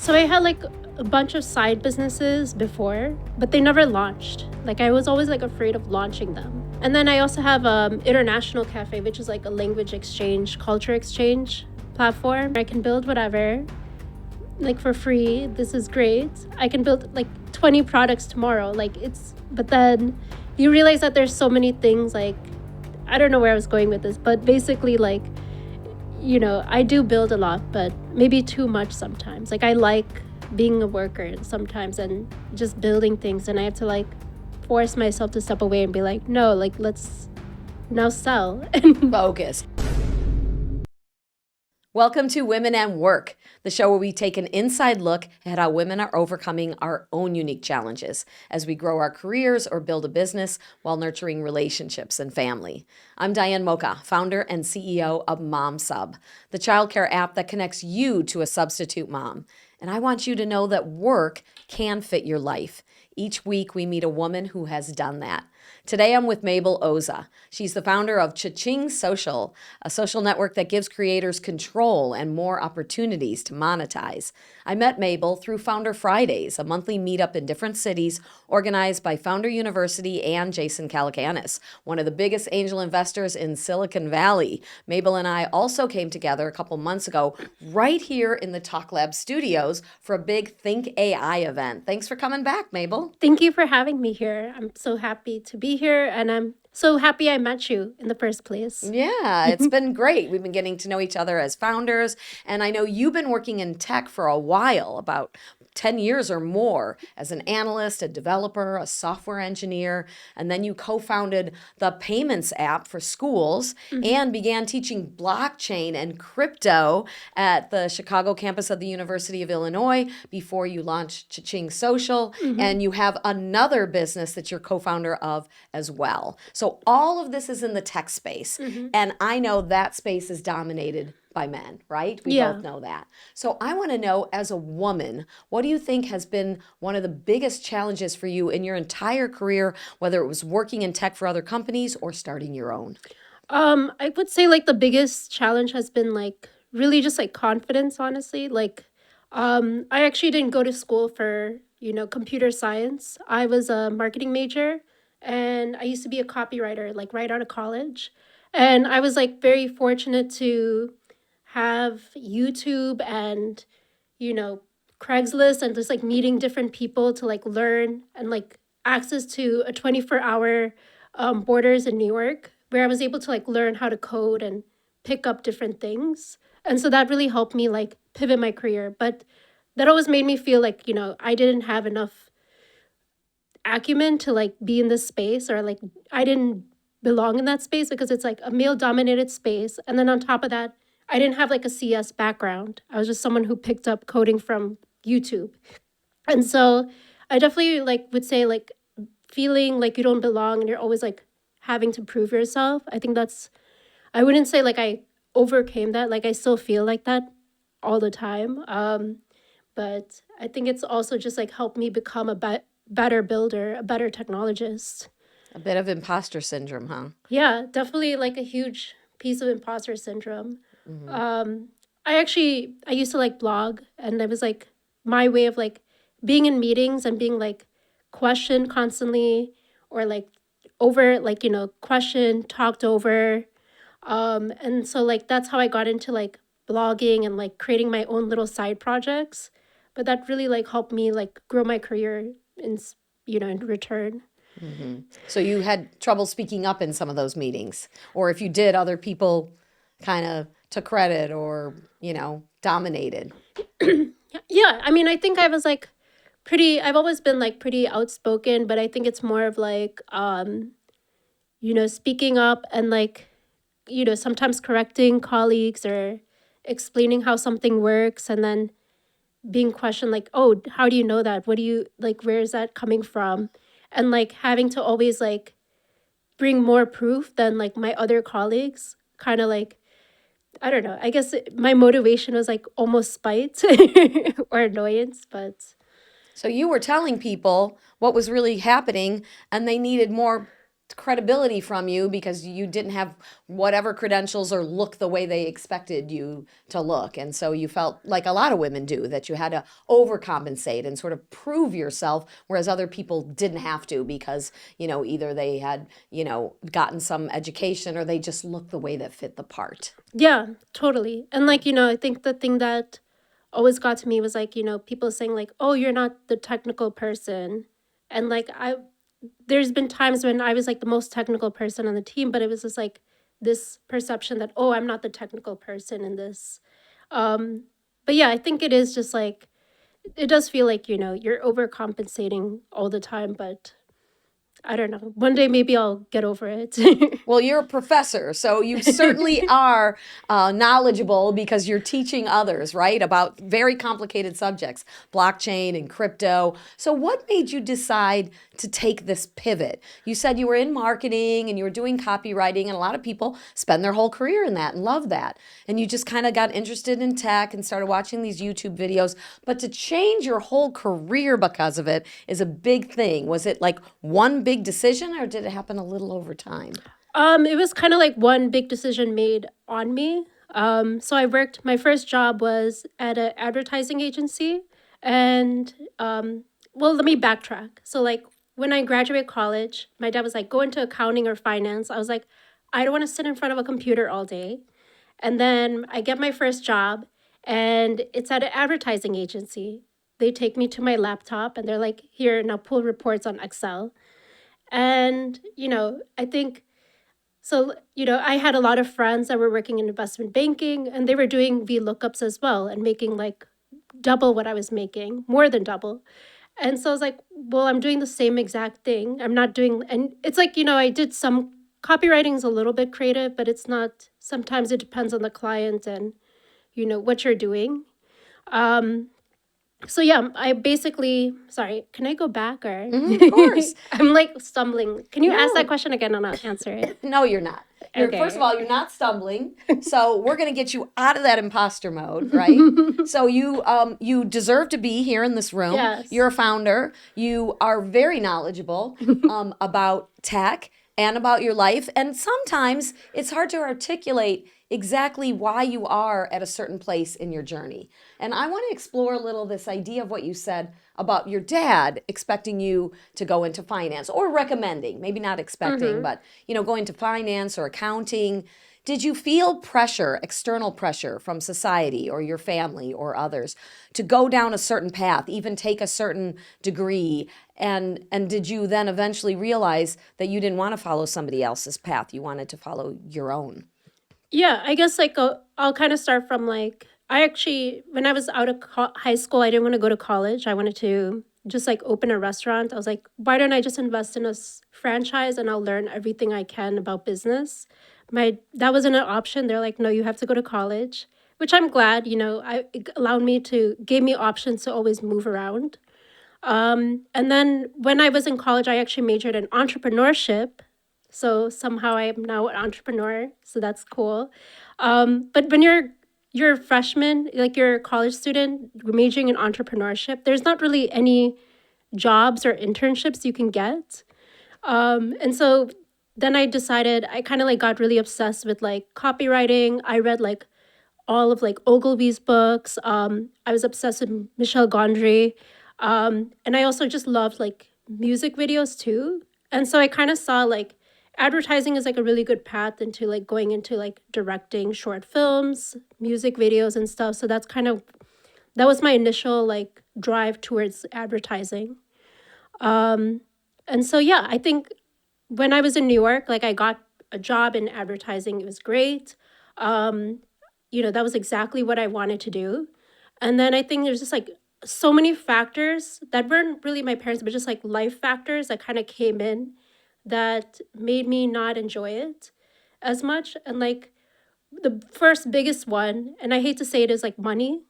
So I had like a bunch of side businesses before, but they never launched. Like I was always like afraid of launching them. And then I also have International Cafe, which is like a language exchange, culture exchange platform. I can build whatever, like for free. This is great. I can build like 20 products tomorrow. But then you realize that there's so many things like, I don't know where I was going with this, but basically like, I do build a lot, but maybe too much sometimes. Like I like being a worker sometimes and just building things, and I have to like force myself to step away and be like, no, like let's now sell. Focus. Welcome to Women and Work, the show where we take an inside look at how women are overcoming our own unique challenges as we grow our careers or build a business while nurturing relationships and family. I'm Diane Mocha, founder and CEO of MomSub, the childcare app that connects you to a substitute mom. And I want you to know that work can fit your life. Each week we meet a woman who has done that. Today I'm with Mabel Oza. She's the founder of Juggling Social, a social network that gives creators control and more opportunities to monetize. I met Mabel through Founder Fridays, a monthly meetup in different cities organized by Founder University and Jason Calacanis, one of the biggest angel investors in Silicon Valley. Mabel and I also came together a couple months ago right here in the Talk Lab studios for a big Think AI event. Thanks for coming back, Mabel. Thank you for having me here. I'm so happy to be here, and I'm so happy I met you in the first place. Yeah, it's been great. We've been getting to know each other as founders, and I know you've been working in tech for a while, about 10 years or more, as an analyst, a developer, a software engineer, and then you co-founded the payments app for schools and began teaching blockchain and crypto at the Chicago campus of the University of Illinois before you launched Juggling Social, and you have another business that you're co-founder of as well. So all of this is in the tech space, and I know that space is dominated by men, right? We both know that. So I want to know, as a woman, what do you think has been one of the biggest challenges for you in your entire career, whether it was working in tech for other companies or starting your own? I would say like the biggest challenge has been like really just like confidence, honestly. I actually didn't go to school for, computer science. I was a marketing major, and I used to be a copywriter like right out of college. And I was like very fortunate to have YouTube and, you know, Craigslist and just like meeting different people to like learn, and like access to a 24-hour Borders in New York, where I was able to like learn how to code and pick up different things. And so that really helped me like pivot my career. But that always made me feel like, I didn't have enough acumen to like be in this space, or like I didn't belong in that space because it's like a male dominated space. And then on top of that, I didn't have like a CS background. I was just someone who picked up coding from YouTube. And so I definitely like would say like feeling like you don't belong and you're always like having to prove yourself. I wouldn't say like I overcame that. Like I still feel like that all the time. But I think it's also just like helped me become a better builder, a better technologist. A bit of imposter syndrome, huh? Yeah, definitely like a huge piece of imposter syndrome. I used to like blog, and it was like my way of like being in meetings and being like questioned constantly, or like over like, questioned, talked over. And so like that's how I got into like blogging and like creating my own little side projects. But that really like helped me like grow my career in return. So you had trouble speaking up in some of those meetings, or if you did, other people kind of took credit or, dominated. Yeah, I mean, I think I was like I've always been like pretty outspoken, but I think it's more of like, speaking up and like, sometimes correcting colleagues or explaining how something works, and then being questioned like, oh, how do you know that? What do you like, where is that coming from? And like having to always like bring more proof than like my other colleagues, kind of like, I don't know. I guess my motivation was like almost spite or annoyance, but So you were telling people what was really happening, and they needed more credibility from you because you didn't have whatever credentials or look the way they expected you to look. And so you felt like a lot of women do, that you had to overcompensate and sort of prove yourself, whereas other people didn't have to because, either they had, gotten some education or they just looked the way that fit the part. Yeah, totally. And like, I think the thing that always got to me was like, people saying like, "Oh, you're not the technical person." And like there's been times when I was like the most technical person on the team, but it was just like this perception that, "Oh, I'm not the technical person in this." Um but yeah, I think it is just like it does feel like, you're overcompensating all the time, but I don't know. One day maybe I'll get over it. Well, you're a professor, so you certainly are knowledgeable because you're teaching others, right, about very complicated subjects, blockchain and crypto. So what made you decide to take this pivot? You said you were in marketing and you were doing copywriting, and a lot of people spend their whole career in that and love that. And you just kind of got interested in tech and started watching these YouTube videos. But to change your whole career because of it is a big thing. Was it like one big decision, or did it happen a little over time? It was kind of like one big decision made on me. So my first job was at an advertising agency. And, well, let me backtrack. So, like, when I graduated college, my dad was like, go into accounting or finance. I was like, I don't want to sit in front of a computer all day. And then I get my first job, and it's at an advertising agency. They take me to my laptop and they're like, here, now pull reports on Excel. And, I think so, I had a lot of friends that were working in investment banking, and they were doing VLOOKUPs as well and making like double what I was making, more than double. And so I was like, well, I'm doing the same exact thing. I'm not doing, and it's like, I did some copywriting is a little bit creative, but it's not, sometimes it depends on the client and, what you're doing. Um, so yeah, I basically, sorry, can I go back or Of course. I'm like stumbling. Can you ask that No. question again and I'll answer it? No, you're not. First of Okay. all, you're not stumbling. So we're going to get you out of that imposter mode, right? So you deserve to be here in this room. Yes. You're a founder. You are very knowledgeable about tech and about your life. And sometimes it's hard to articulate exactly why you are at a certain place in your journey. And I want to explore a little this idea of what you said about your dad expecting you to go into finance, or recommending, maybe not expecting, but going to finance or accounting. Did you feel pressure, external pressure from society or your family or others to go down a certain path, even take a certain degree? And did you then eventually realize that you didn't want to follow somebody else's path? You wanted to follow your own? Yeah, I guess like I'll kind of start from like I actually when I was out of high school, I didn't want to go to college. I wanted to just like open a restaurant. I was like, why don't I just invest in a franchise and I'll learn everything I can about business. That wasn't an option. They're like, no, you have to go to college, which I'm glad. It allowed me to gave me options to always move around. And then when I was in college, I actually majored in entrepreneurship. So somehow I am now an entrepreneur. So that's cool. But when you're a freshman, like you're a college student majoring in entrepreneurship, there's not really any jobs or internships you can get. And so then I decided I kind of like got really obsessed with like copywriting. I read like all of like Ogilvy's books. I was obsessed with Michel Gondry. And I also just loved like music videos too. And so I kind of saw like advertising is like a really good path into like going into like directing short films, music videos and stuff. So that was my initial like drive towards advertising. And so yeah, I think when I was in New York, like I got a job in advertising. It was great. Um, that was exactly what I wanted to do. And then I think there's just like so many factors that weren't really my parents, but just like life factors that kind of came in that made me not enjoy it as much. And like the first biggest one, and I hate to say it, is like money.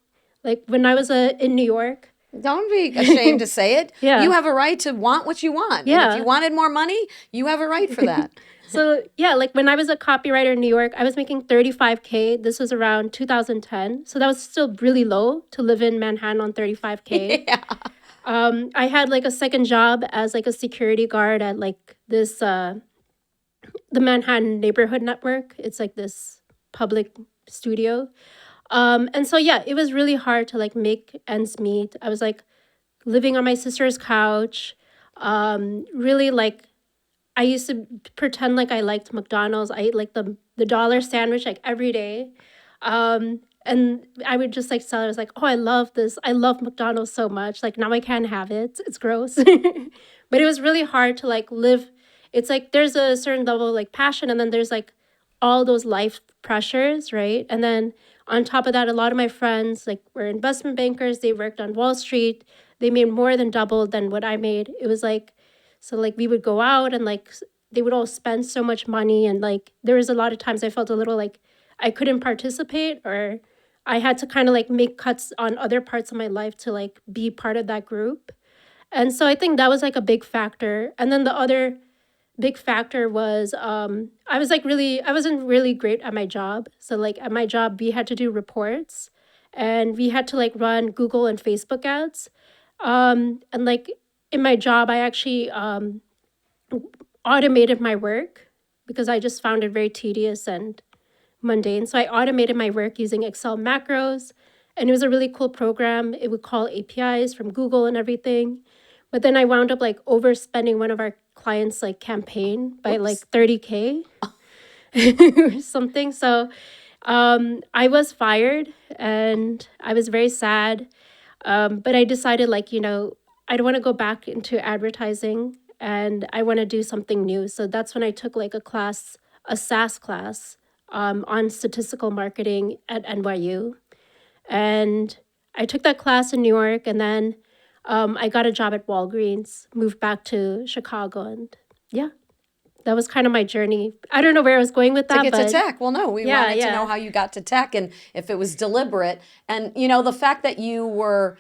Like when I was in New York. Don't be ashamed to say it. Yeah. You have a right to want what you want. And if you Yeah. wanted more money, you have a right for that. So yeah, like when I was a copywriter in New York, I was making 35K. This was around 2010. So that was still really low to live in Manhattan on 35K. Yeah. I had like a second job as like a security guard at like this the Manhattan Neighborhood Network. It's like this public studio. And so yeah, it was really hard to like make ends meet. I was like living on my sister's couch. Really like I used to pretend like I liked McDonald's. I ate like the dollar sandwich like every day. And I would just like tell her, I was like, oh, I love this. I love McDonald's so much. Like now I can't have it. It's gross. But it was really hard to like live. It's like there's a certain level of like passion, and then there's like all those life pressures, right? And then on top of that, a lot of my friends like were investment bankers. They worked on Wall Street. They made more than double than what I made. It was like so like we would go out and like they would all spend so much money, and like there was a lot of times I felt a little like I couldn't participate, or I had to kind of like make cuts on other parts of my life to like be part of that group. And so I think that was like a big factor. And then the other big factor was I wasn't really great at my job. So like at my job we had to do reports, and we had to like run Google and Facebook ads. And like in my job I actually automated my work because I just found it very tedious and mundane. So I automated my work using Excel macros, and it was a really cool program. It would call APIs from Google and everything. But then I wound up like overspending one of our clients' like campaign by like Oops. 30K or something. So I was fired and I was very sad. But I decided like, I don't want to go back into advertising and I want to do something new. So that's when I took like a SAS class on statistical marketing at NYU. And I took that class in New York, and then I got a job at Walgreens, moved back to Chicago, and yeah, that was kind of my journey. I don't know where I was going with To that, get to but tech. Well, no, we yeah, wanted to yeah, know how you got to tech and if it was deliberate. And, the fact that you were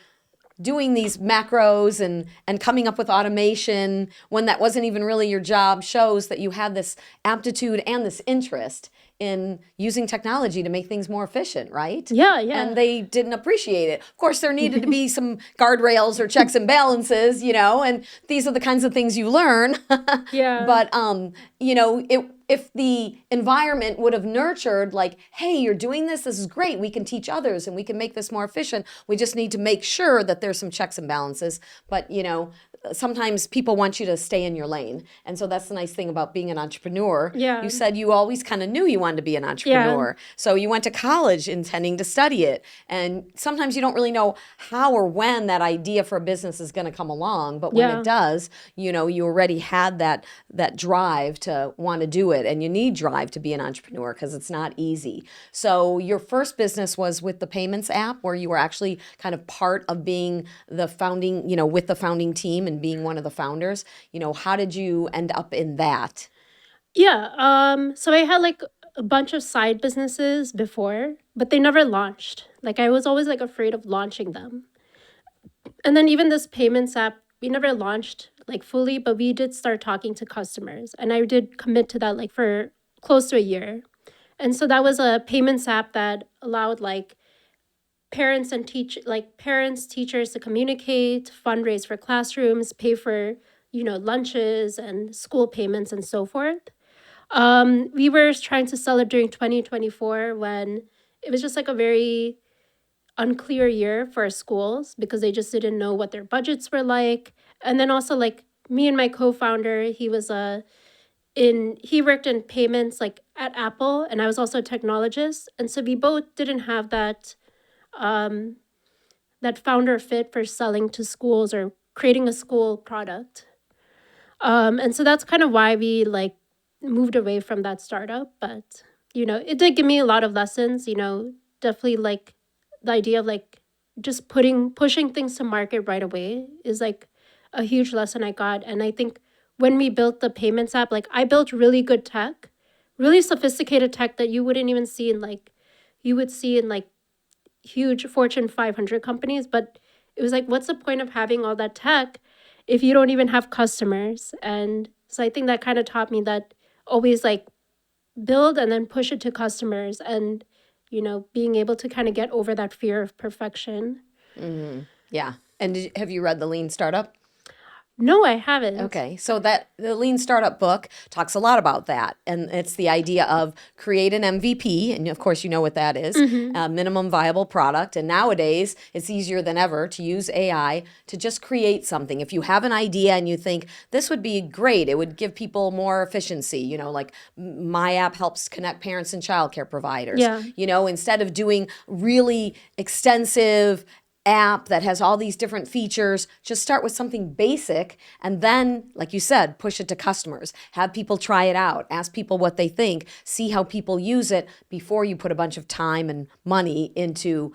doing these macros and coming up with automation when that wasn't even really your job shows that you had this aptitude and this interest in using technology to make things more efficient, right? yeah, And yeah, they didn't appreciate it. Of course, there needed to be some guardrails or checks and balances, and these are the kinds of things you learn. yeah, But if the environment would have nurtured like, hey, you're doing this is great, we can teach others and we can make this more efficient, we just need to make sure that there's some checks and balances. But sometimes people want you to stay in your lane, and so that's the nice thing about being an entrepreneur. You yeah, said you always kind of knew you wanted to be an yeah, entrepreneur, so you went to college intending to study it, and sometimes you don't really know how or when that idea for a business is going to come along, but when it yeah, does, you already had that drive to want to do it, and you need drive to be an entrepreneur because it's not easy. So your first business was with the payments app, where you were actually kind of part of being the founding, with the founding team and being one of the founders. How did you end up in that? yeah. So I had like a bunch of side businesses before, but they never launched. Like I was always like afraid of launching them. And then even this payments app, we never launched like fully, but we did start talking to customers. And I did commit to that like for close to a year. And so that was a payments app that allowed like parents, teachers to communicate, fundraise for classrooms, pay for, lunches and school payments and so forth. We were trying to sell it during 2024 when it was just like a very unclear year for schools because they just didn't know what their budgets were like. And then also like me and my co-founder, he worked in payments like at Apple, and I was also a technologist. And so we both didn't have that founder fit for selling to schools or creating a school product. And so that's kind of why we like moved away from that startup. But, it did give me a lot of lessons, definitely like the idea of like just pushing things to market right away is like a huge lesson I got. And I think when we built the payments app, like I built really good tech, really sophisticated tech that you would see in like huge Fortune 500 companies. But it was like, what's the point of having all that tech if you don't even have customers? And so I think that kind of taught me that always like build and then push it to customers, and being able to kind of get over that fear of perfection. Yeah. And have you read The Lean Startup? No, I haven't. Okay, so that the Lean Startup book talks a lot about that, and it's the idea of create an MVP, and of course you know what that is, Mm-hmm. a minimum viable product. And nowadays it's easier than ever to use AI to just create something. If you have an idea and you think this would be great, it would give people more efficiency. Like my app helps connect parents and childcare providers. Yeah. Instead of doing really extensive app that has all these different features, just start with something basic and then, like you said, push it to customers. Have people try it out, ask people what they think, see how people use it before you put a bunch of time and money into,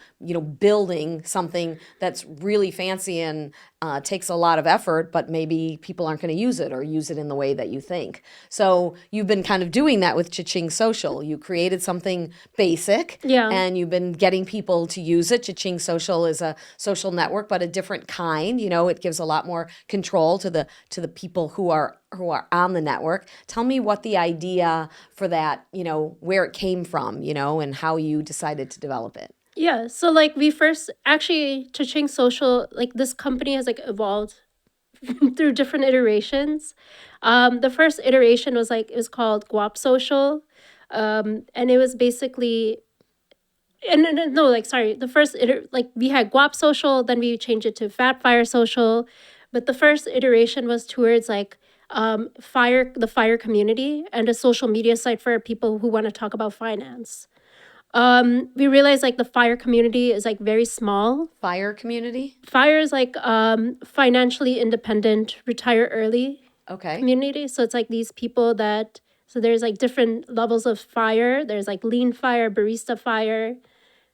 building something that's really fancy and takes a lot of effort, but maybe people aren't going to use it or use it in the way that you think. So you've been kind of doing that with Cha-Ching Social. You created something basic Yeah. and you've been getting people to use it. Cha-Ching Social is a social network, but a different kind. It gives a lot more control to the people who are on the network. Tell me what the idea for that, where it came from, and how you decided to develop it. Yeah. So like we first actually Cha-Ching Social, like this company has like evolved through different iterations. The first iteration was like it was called Guap Social. And it was basically and no, like sorry, the like we had Guap Social, then we changed it to Fat Fire Social, but the first iteration was towards like the fire community and a social media site for people who want to talk about finance. We realized like the fire community is like very small. Fire community? Fire is like financially independent, retire early Okay. community. So it's like these people that so there's like different levels of fire. There's like lean fire, barista fire,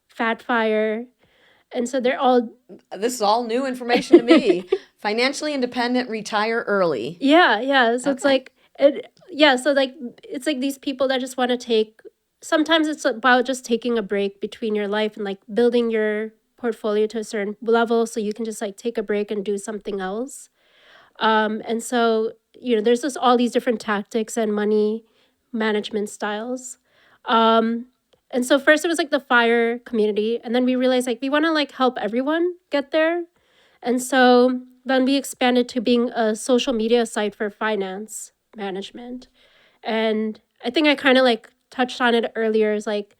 fat fire. And so they're all This is all new information to me. Financially independent, retire early. yeah, yeah. So it's Okay. like so like it's like these people that just want to take sometimes it's about just taking a break between your life and like building your portfolio to a certain level so you can just like take a break and do something else. And so, there's just all these different tactics and money management styles. Um, and so first it was like the fire community, and then we realized like we want to like help everyone get there. And so then we expanded to being a social media site for finance management. And I think I kind of like touched on it earlier is like,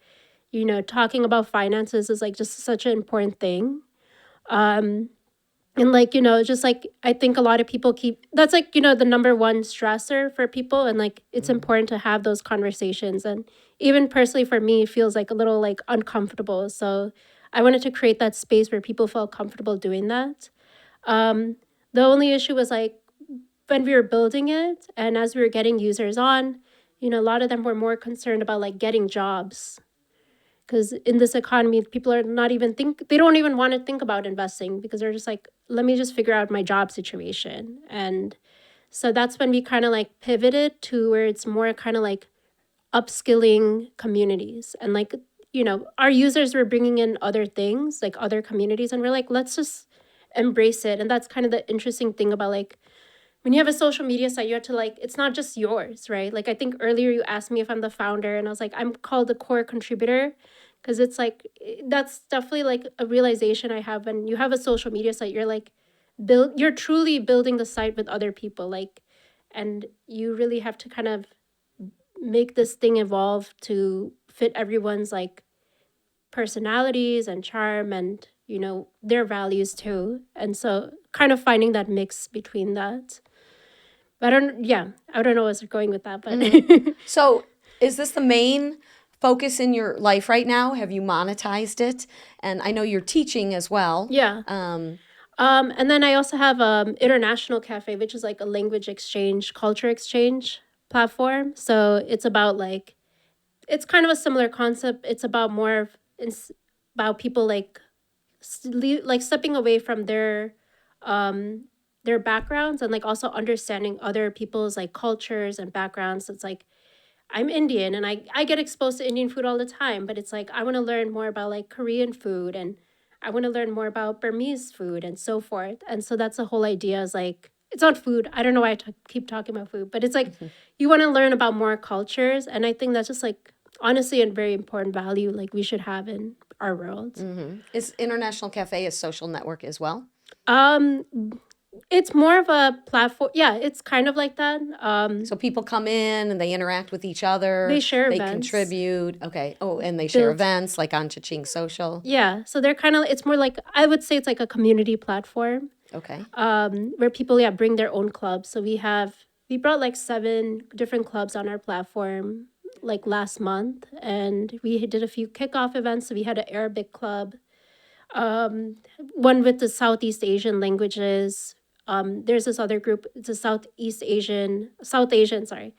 talking about finances is like just such an important thing. Um, and like, just like I think a lot of people keep that's like, the number one stressor for people. And like it's important to have those conversations. And even personally for me, it feels like a little like uncomfortable. So I wanted to create that space where people felt comfortable doing that. Um, the only issue was like when we were building it and as we were getting users on, a lot of them were more concerned about like getting jobs because in this economy people are not even they don't even want to think about investing because they're just like let me just figure out my job situation. And so that's when we kind of like pivoted to where it's more kind of like upskilling communities and like our users were bringing in other things like other communities and we're like let's just embrace it. And that's kind of the interesting thing about like when you have a social media site, you have to like, it's not just yours, right? Like, I think earlier you asked me if I'm the founder, and I was like, I'm called a core contributor because it's like, that's definitely like a realization I have when you have a social media site, you're like, you're truly building the site with other people, like, and you really have to kind of make this thing evolve to fit everyone's like personalities and charm and, their values too. And so kind of finding that mix between that. I don't know what's going with that, but So, is this the main focus in your life right now? Have you monetized it? And I know you're teaching as well. yeah. And then I also have International Cafe, which is like a language exchange, culture exchange platform. So it's about like it's kind of a similar concept. It's about more of it's about people like like stepping away from their backgrounds and like also understanding other people's like cultures and backgrounds. It's like I'm Indian and I get exposed to Indian food all the time, but it's like I want to learn more about like Korean food and I want to learn more about Burmese food and so forth. And so that's the whole idea is like it's not food. I don't know why keep talking about food, but it's like you want to learn about more cultures. And I think that's just like honestly a very important value like we should have in our world. Is International Cafe a social network as well? Um It's more of a platform. Yeah, it's kind of like that. So people come in and they interact with each They other, share they events, contribute. Okay. Oh, and they share build. events like on Cha-Ching Social. Yeah, so they're kind of. It's more like, I would say it's like a community platform, Okay. where people, yeah, bring their own clubs. So we brought like 7 different clubs on our platform like last month, and we did a few kickoff events. So we had an Arabic club, um, one with the Southeast Asian languages. There's this other group, it's a South Asian, sorry,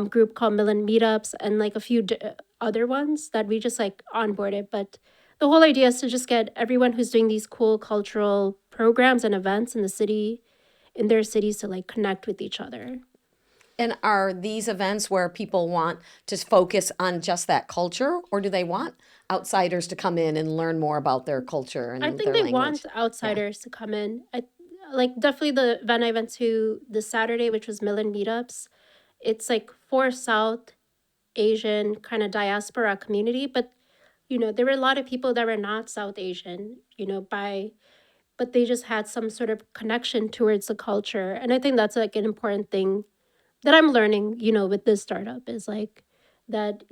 group called Millen Meetups, and like a few other ones that we just like onboarded. But the whole idea is to just get everyone who's doing these cool cultural programs and events in their cities, to like connect with each other. And are these events where people want to focus on just that culture, or do they want outsiders to come in and learn more about their culture I and think their they want language? Yeah. outsiders to come in. I like definitely the event I went to this Saturday, which was Millen Meetups. It's like for South Asian kind of diaspora community, but there were a lot of people that were not South Asian, but they just had some sort of connection towards the culture. And I think that's like an important thing that I'm learning, with this startup, is like that,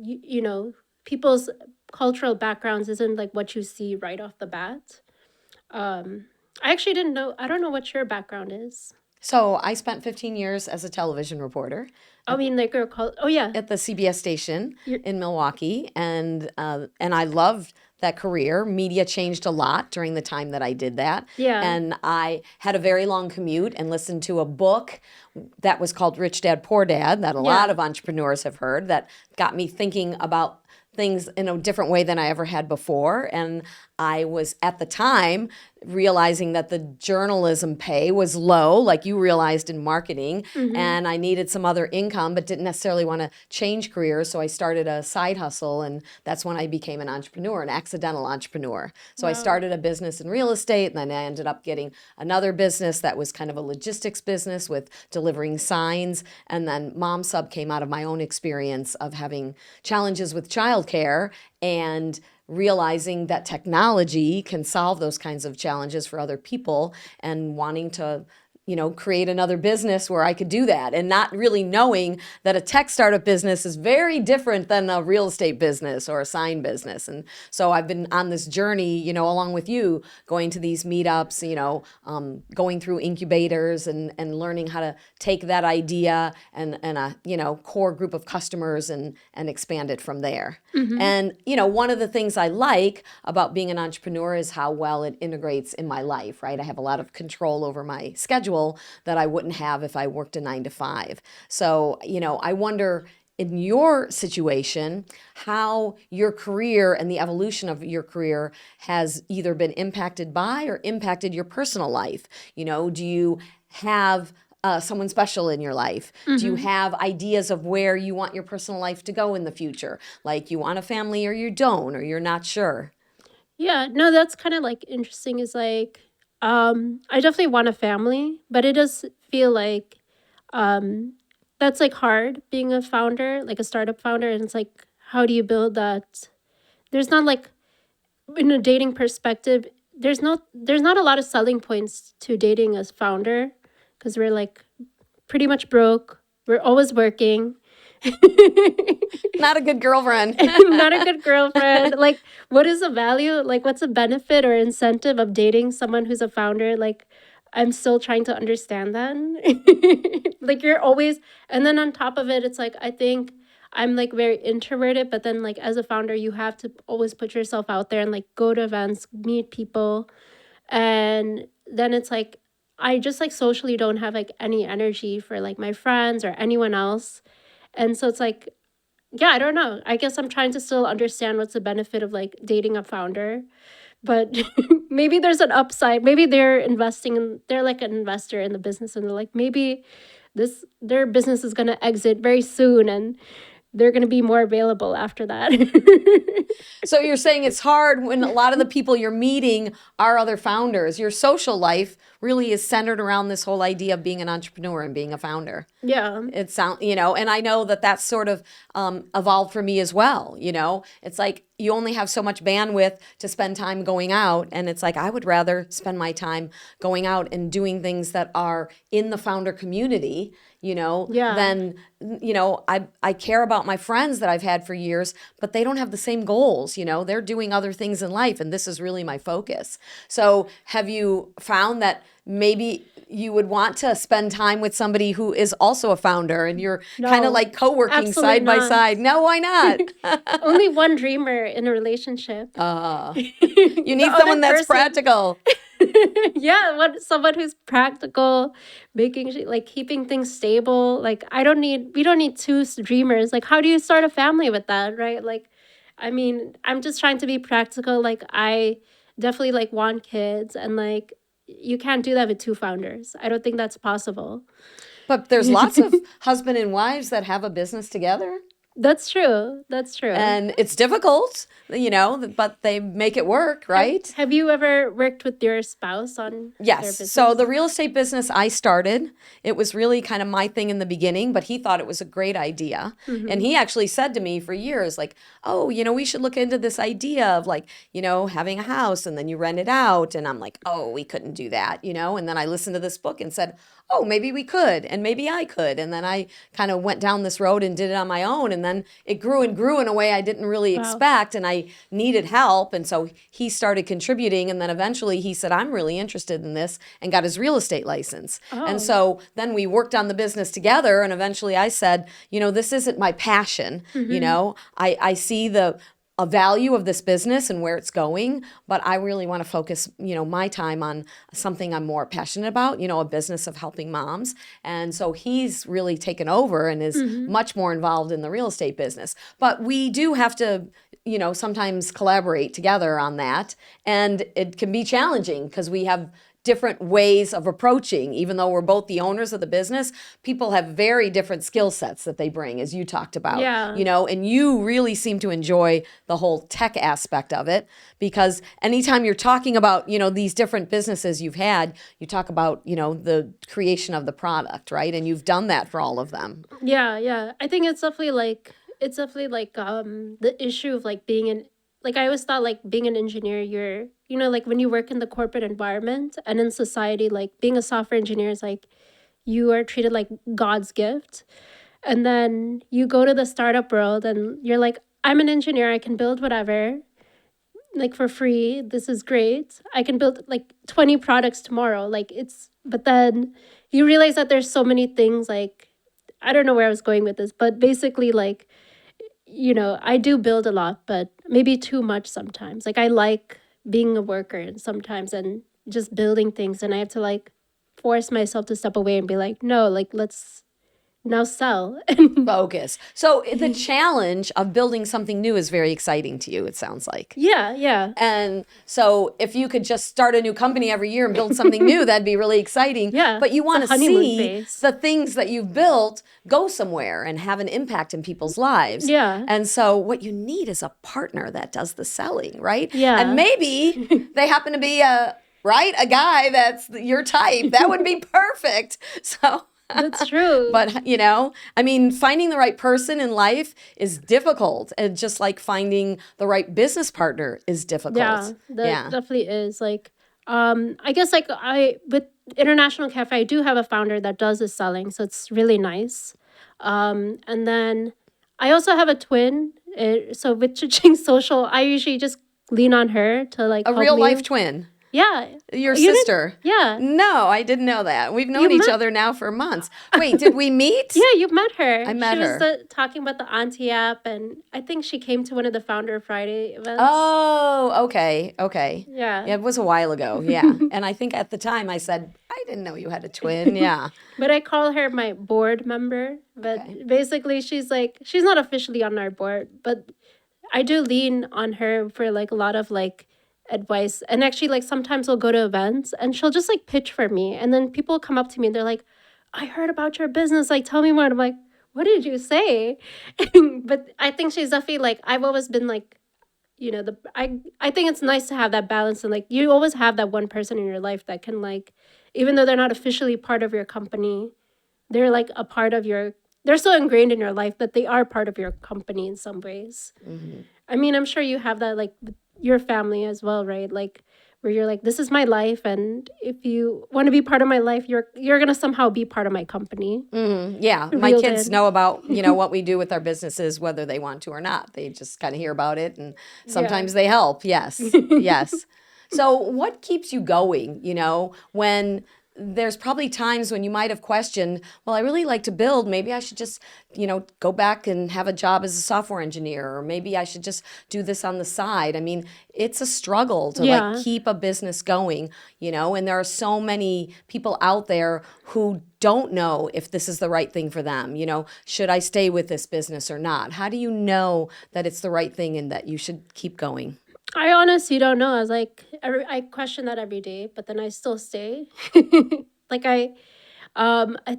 you, you know, people's cultural backgrounds isn't like what you see right off the bat. Um, I actually didn't know, I don't know what your background is. So I spent 15 years as a television reporter I at mean, like, oh, yeah. at the CBS station You're, in Milwaukee, and I loved that career. Media changed a lot during the time that I did that, yeah. and I had a very long commute and listened to a book that was called Rich Dad Poor Dad that a lot Yeah. of entrepreneurs have heard that got me thinking about things in a different way than I ever had before. And I was at the time realizing that the journalism pay was low, like you realized in marketing, Mm-hmm. and I needed some other income, but didn't necessarily want to change careers. So I started a side hustle, and that's when I became an entrepreneur, an accidental entrepreneur. So I Wow. started a business in real estate, and then I ended up getting another business that was kind of a logistics business with delivering signs. And then Mom Sub came out of my own experience of having challenges with childcare and realizing that technology can solve those kinds of challenges for other people, and wanting to create another business where I could do that, and not really knowing that a tech startup business is very different than a real estate business or a sign business. And so I've been on this journey, along with you, going to these meetups, going through incubators, and learning how to take that idea and a, core group of customers, and expand it from there. Mm-hmm. And, one of the things I like about being an entrepreneur is how well it integrates in my life, right? I have a lot of control over my schedule that I wouldn't have if I worked a 9 to 5. So, I wonder in your situation, how your career and the evolution of your career has either been impacted by or impacted your personal life. Do you have someone special in your life? Do you Mm-hmm. have ideas of where you want your personal life to go in the future? Like you want a family or you don't, or you're not sure? Yeah, no, that's kind of like interesting, is like, I definitely want a family, but it does feel like, um, that's like hard being a founder, like a startup founder. And it's like, how do you build that? There's not like, in a dating perspective, there's not a lot of selling points to dating as founder, because we're like pretty much broke. We're always working. Not a good girlfriend. Not a good girlfriend. Like, what is the value? Like, what's the benefit or incentive of dating someone who's a founder? Like, I'm still trying to understand that. Like, you're always, and then on top of it, it's like, I think I'm like very introverted, but then, like, as a founder, you have to always put yourself out there and like go to events, meet people. And then it's like, I just like socially don't have like any energy for like my friends or anyone else. And so it's like, yeah, I don't know. I guess I'm trying to still understand what's the benefit of like dating a founder. But maybe there's an upside. Maybe they're like an investor in the business, and they're like, maybe their business is gonna exit very soon, and they're gonna be more available after that. So you're saying it's hard when a lot of the people you're meeting are other founders. Your social life really is centered around this whole idea of being an entrepreneur and being a founder. Yeah. And I know that that's sort of evolved for me as well. It's like you only have so much bandwidth to spend time going out. And it's like, I would rather spend my time going out and doing things that are in the founder community, Yeah. than, I care about my friends that I've had for years, but they don't have the same goals. They're doing other things in life, and this is really my focus. So have you found that maybe you would want to spend time with somebody who is also a founder and you're kind of No, like co-working absolutely side by not. side? No, why not? Only one dreamer in a relationship. You The need other someone that's person, practical. yeah, someone who's practical, like keeping things stable. Like we don't need two dreamers. Like, how do you start a family with that, right? Like, I mean, I'm just trying to be practical. Like, I definitely like want kids, and like, you can't do that with two founders. I don't think that's possible. But there's lots of husband and wives that have a business together. That's true. That's true. And it's difficult, but they make it work, right? Have you ever worked with your spouse on their Yes. So the business? real estate business I started, it was really kind of my thing in the beginning, but he thought it was a great idea. And he actually said to me for years, like, oh, we should look into this idea of like, having a house and then you rent it out. And I'm like, oh, we couldn't do that, And then I listened to this book and said, oh, maybe we could, and maybe I could. And then I kind of went down this road and did it on my own. And then it grew and grew in a way I didn't really Wow. expect. And I needed help. And so he started contributing. And then eventually he said, I'm really interested in this, and got his real estate license. And Oh. so then we worked on the business together. And eventually I said, this isn't my passion. I see a value of this business and where it's going, but I really want to focus, my time on something I'm more passionate about, a business of helping moms. And so he's really taken over and is much more involved in the real estate business. But we do have to, sometimes collaborate together on that. And it can be challenging because we have different ways of approaching. Even though we're both the owners of the business, people have very different skill sets that they bring, as you talked about. Yeah. And you really seem to enjoy the whole tech aspect of it, because anytime you're talking about, these different businesses you've had, you talk about, the creation of the product, right? And you've done that for all of them. Yeah, yeah. I think it's definitely like the issue of like being an like I always thought like being an engineer, you're like when you work in the corporate environment and in society, like being a software engineer is like you are treated like God's gift. And then you go to the startup world and you're like, I'm an engineer, I can build whatever, like for free. This is great. I can build like 20 products tomorrow. But then you realize that there's so many things like, I don't know where I was going with this, but basically, like, I do build a lot, but maybe too much sometimes. Like, I like being a worker and sometimes and just building things. And I have to like force myself to step away and be like, no, like, let's now sell. Focus. So the challenge of building something new is very exciting to you, it sounds like. Yeah, yeah. And so if you could just start a new company every year and build something new, that'd be really exciting. Yeah, But you want the to honeymoon see phase. the things that you've built go somewhere and have an impact in people's lives. Yeah. And so what you need is a partner that does the selling, right? Yeah. And maybe they happen to be a guy that's your type. That would be perfect. So That's true. but, finding the right person in life is difficult. And just like finding the right business partner is difficult. Yeah, that definitely is. Like, I guess like with International Cafe, I do have a founder that does the selling, so it's really nice. And then I also have a twin. So with Ching Social, I usually just lean on her to like A help real me. life twin. Yeah. Your You didn't- sister. Yeah. No, I didn't know that. We've known each met- other now for months. Wait, did we meet? Yeah, you met her. I met she her. was talking about the Auntie app, and I think she came to one of the Founder Friday events. Oh, okay. Yeah. Yeah, it was a while ago. Yeah. And I think at the time I said, I didn't know you had a twin. Yeah. But I call her my board member. But Okay. basically, she's not officially on our board, but I do lean on her for like a lot of like advice. And actually, like sometimes we'll go to events and she'll just like pitch for me. And then people come up to me and they're like, I heard about your business. Like, tell me more. And I'm like, what did you say? But I think she's definitely like, I've always been like, I think it's nice to have that balance, and like you always have that one person in your life that can like, even though they're not officially part of your company, they're like they're so ingrained in your life that they are part of your company in some ways. I mean, I'm sure you have that like with your family as well, right? Like where you're like, this is my life, and if you want to be part of my life, you're gonna somehow be part of my company. Yeah, my Reeled kids in. know about, what we do with our businesses, whether they want to or not. They just kind of hear about it and Yeah. sometimes they help. Yes, yes. So, what keeps you going, when there's probably times when you might have questioned, well, I really like to build. Maybe I should just, go back and have a job as a software engineer, or maybe I should just do this on the side. I mean, it's a struggle to like Yeah. keep a business going, and there are so many people out there who don't know if this is the right thing for them. Should I stay with this business or not? How do you know that it's the right thing and that you should keep going? I honestly don't know. I was like, I question that every day, but then I still stay. Like I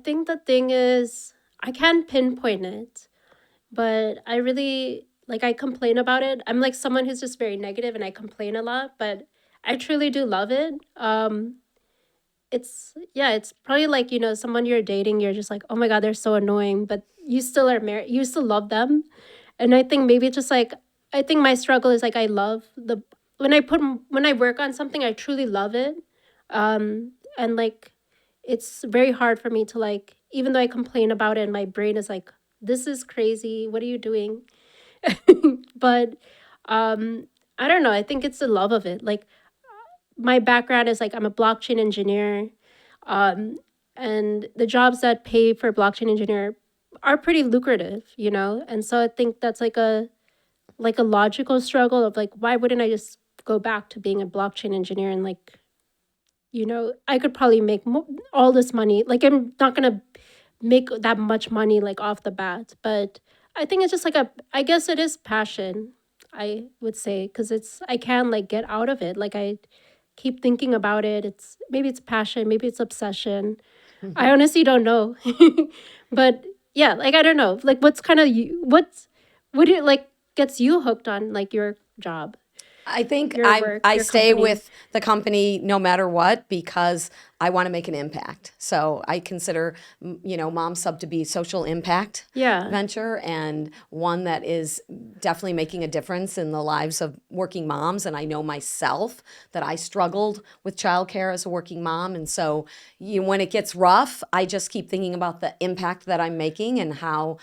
think the thing is, I can't pinpoint it, but I really like I complain about it. I'm like someone who's just very negative, and I complain a lot, but I truly do love it. It's yeah, it's probably like someone you're dating, you're just like, oh my god, they're so annoying, but you still are married, you still love them, and I think maybe it's just like I think my struggle is like I love the when I work on something, I truly love it, and like it's very hard for me to like even though I complain about it, and my brain is like, this is crazy. What are you doing? But I don't know. I think it's the love of it. Like my background is like I'm a blockchain engineer, um, and the jobs that pay for blockchain engineer are pretty lucrative, And so I think that's like a logical struggle of like why wouldn't I just go back to being a blockchain engineer and like I could probably make all this money. Like I'm not gonna make that much money like off the bat, but I think it's just like I guess it is passion. I would say because I can like get out of it. Like I keep thinking about it. It's maybe it's passion, maybe it's obsession. I honestly don't know. But yeah, like I don't know. Like what's kind of you what do you like gets you hooked on like your job, I think your I work, I your stay company? with the company no matter what because I want to make an impact. So I consider, Mom Sub to be social impact Yeah. venture and one that is definitely making a difference in the lives of working moms. And I know myself that I struggled with childcare as a working mom. And so when it gets rough, I just keep thinking about the impact that I'm making and how,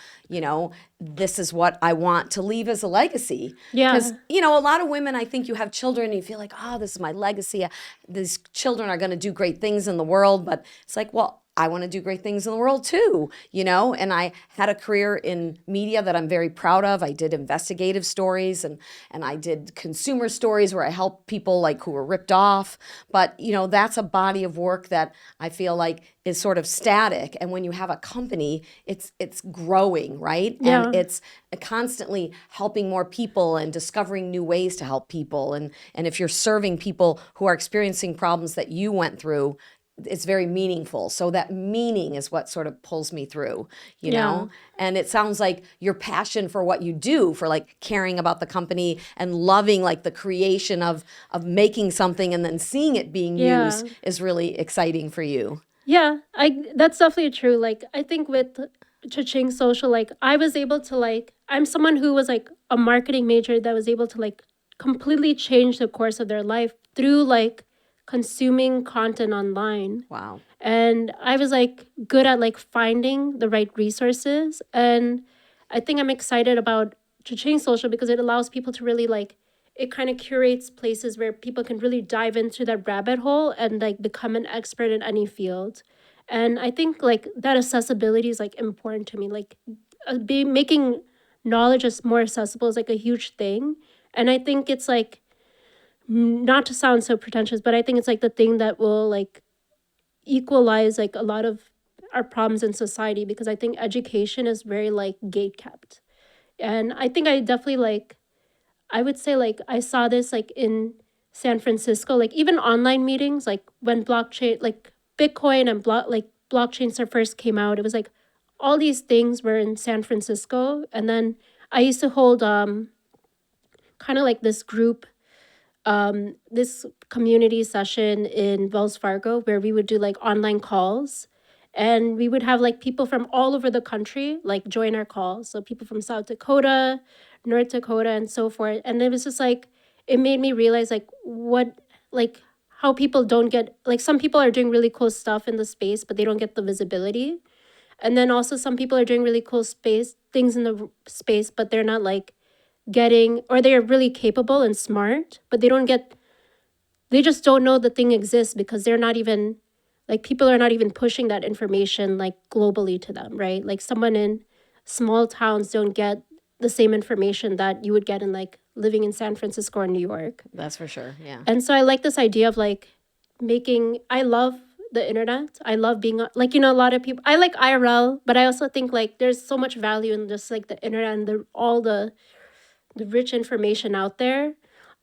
this is what I want to leave as a legacy. Because, Yeah. a lot of women, I think you have children and you feel like, oh, this is my legacy. These children are going to do great things in the world. But it's like, well, I want to do great things in the world too, And I had a career in media that I'm very proud of. I did investigative stories and I did consumer stories where I helped people like who were ripped off. But, that's a body of work that I feel like is sort of static. And when you have a company, it's growing, right? And Yeah. it's constantly helping more people and discovering new ways to help people. And if you're serving people who are experiencing problems that you went through, it's very meaningful. So that meaning is what sort of pulls me through, Yeah. And it sounds like your passion for what you do, for like caring about the company and loving like the creation of making something and then seeing it being used Yeah. is really exciting for you. Yeah, I that's definitely true. Like I think with Cha-Ching Social, like I was able to like I'm someone who was like a marketing major that was able to like completely change the course of their life through like consuming content online. Wow. And I was like good at like finding the right resources. And I think I'm excited about Cha-Ching Social because it allows people to really like it kind of curates places where people can really dive into that rabbit hole and like become an expert in any field. And I think like that accessibility is like important to me. Like be making knowledge is more accessible is like a huge thing. And I think it's like not to sound so pretentious, but I think it's like the thing that will like equalize like a lot of our problems in society because I think education is very like gate kept. And I think I definitely like I would say like I saw this like in San Francisco, like even online meetings, like when blockchain, like Bitcoin and blockchains first came out, it was like all these things were in San Francisco, and then I used to hold kind of like this group, this community session in Wells Fargo where we would do like online calls. And we would have like people from all over the country like join our calls. So people from South Dakota, North Dakota and so forth. And it was just like, it made me realize like like how people don't get, like some people are doing really cool stuff in the space, but they don't get the visibility. And then also some people are doing really cool things in the space, but they're not like getting, or they're really capable and smart, but they just don't know the thing exists because they're not even, like people are not even pushing that information like globally to them, right? Like someone in small towns don't get the same information that you would get in like living in San Francisco or New York. That's for sure. Yeah. And so I like this idea of like I love the internet. I love being like, a lot of people, I like IRL, but I also think like there's so much value in just like the internet and all the rich information out there.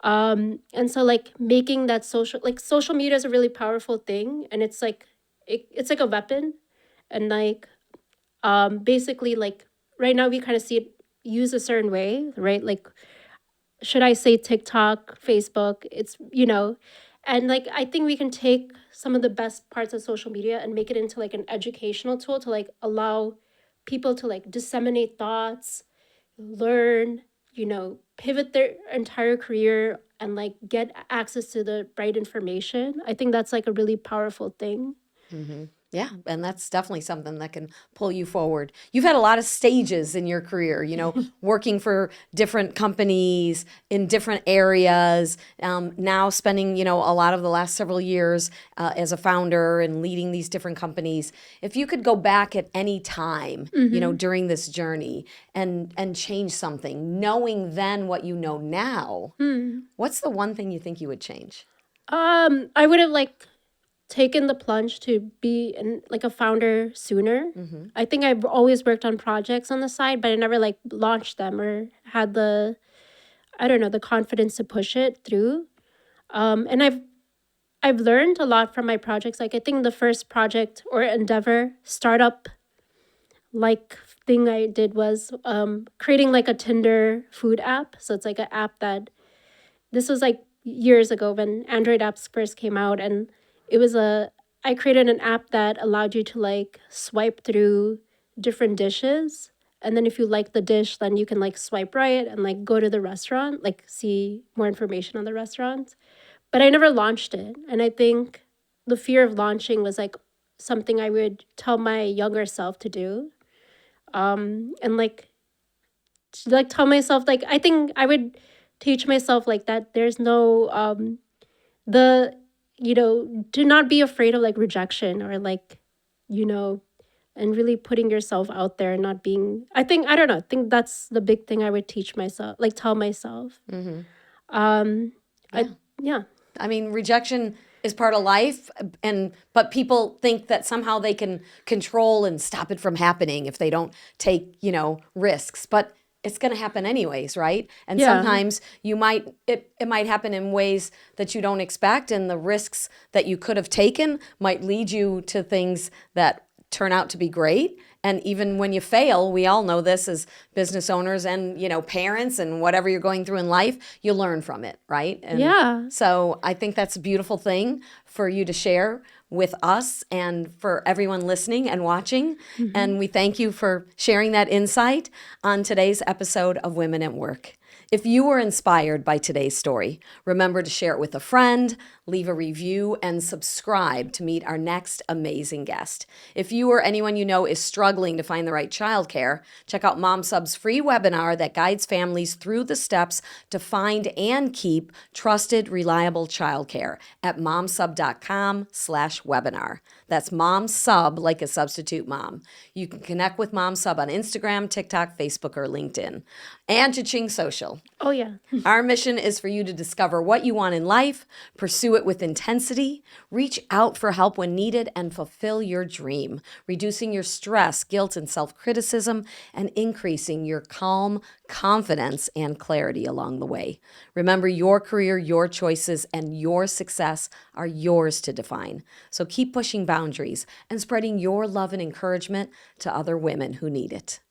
And so like making that social media is a really powerful thing, and it's like it's like a weapon. And like basically like right now we kind of see it used a certain way, right? Like should I say TikTok, Facebook? It's, and like I think we can take some of the best parts of social media and make it into like an educational tool to like allow people to like disseminate thoughts, learn, pivot their entire career and like get access to the right information. I think that's like a really powerful thing. Yeah, and that's definitely something that can pull you forward. You've had a lot of stages in your career, working for different companies in different areas, now spending, a lot of the last several years as a founder and leading these different companies. If you could go back at any time, during this journey and change something, knowing then what you know now, what's the one thing you think you would change? I would have like taken the plunge to be like a founder sooner. I think I've always worked on projects on the side, but I never like launched them or had the confidence to push it through. And I've learned a lot from my projects. Like I think the first project or endeavor startup like thing I did was creating like a Tinder food app. So it's like an app this was like years ago when Android apps first came out, and it was I created an app that allowed you to like swipe through different dishes, and then if you like the dish, then you can like swipe right and like go to the restaurant, like see more information on the restaurant. But I never launched it, and I think the fear of launching was like something I would tell my younger self to do. And like tell myself, like I think I would teach myself like that there's no the do not be afraid of like rejection or like, you know and really putting yourself out there and not being, I don't know, I think that's the big thing I would teach myself, like tell myself. um Yeah. yeah. I mean, rejection is part of life, but people think that somehow they can control and stop it from happening if they don't take, risks. But it's going to happen anyways, right? And Yeah. sometimes it might happen in ways that you don't expect, and the risks that you could have taken might lead you to things that turn out to be great. And even when you fail, we all know this as business owners and, parents and whatever you're going through in life, you learn from it, right? And Yeah. so I think that's a beautiful thing for you to share with us and for everyone listening and watching. And we thank you for sharing that insight on today's episode of Women at Work. If you were inspired by today's story, remember to share it with a friend, leave a review, and subscribe to meet our next amazing guest. If you or anyone you know is struggling to find the right childcare, check out MomSub's free webinar that guides families through the steps to find and keep trusted, reliable childcare at momsub.com/webinar. That's MomSub, like a substitute mom. You can connect with MomSub on Instagram, TikTok, Facebook, or LinkedIn. And Cha-Ching Social. Oh yeah. Our mission is for you to discover what you want in life, pursue it with intensity, reach out for help when needed, and fulfill your dream, reducing your stress, guilt, and self-criticism, and increasing your calm, confidence, and clarity along the way. Remember, your career, your choices, and your success are yours to define. So keep pushing boundaries and spreading your love and encouragement to other women who need it.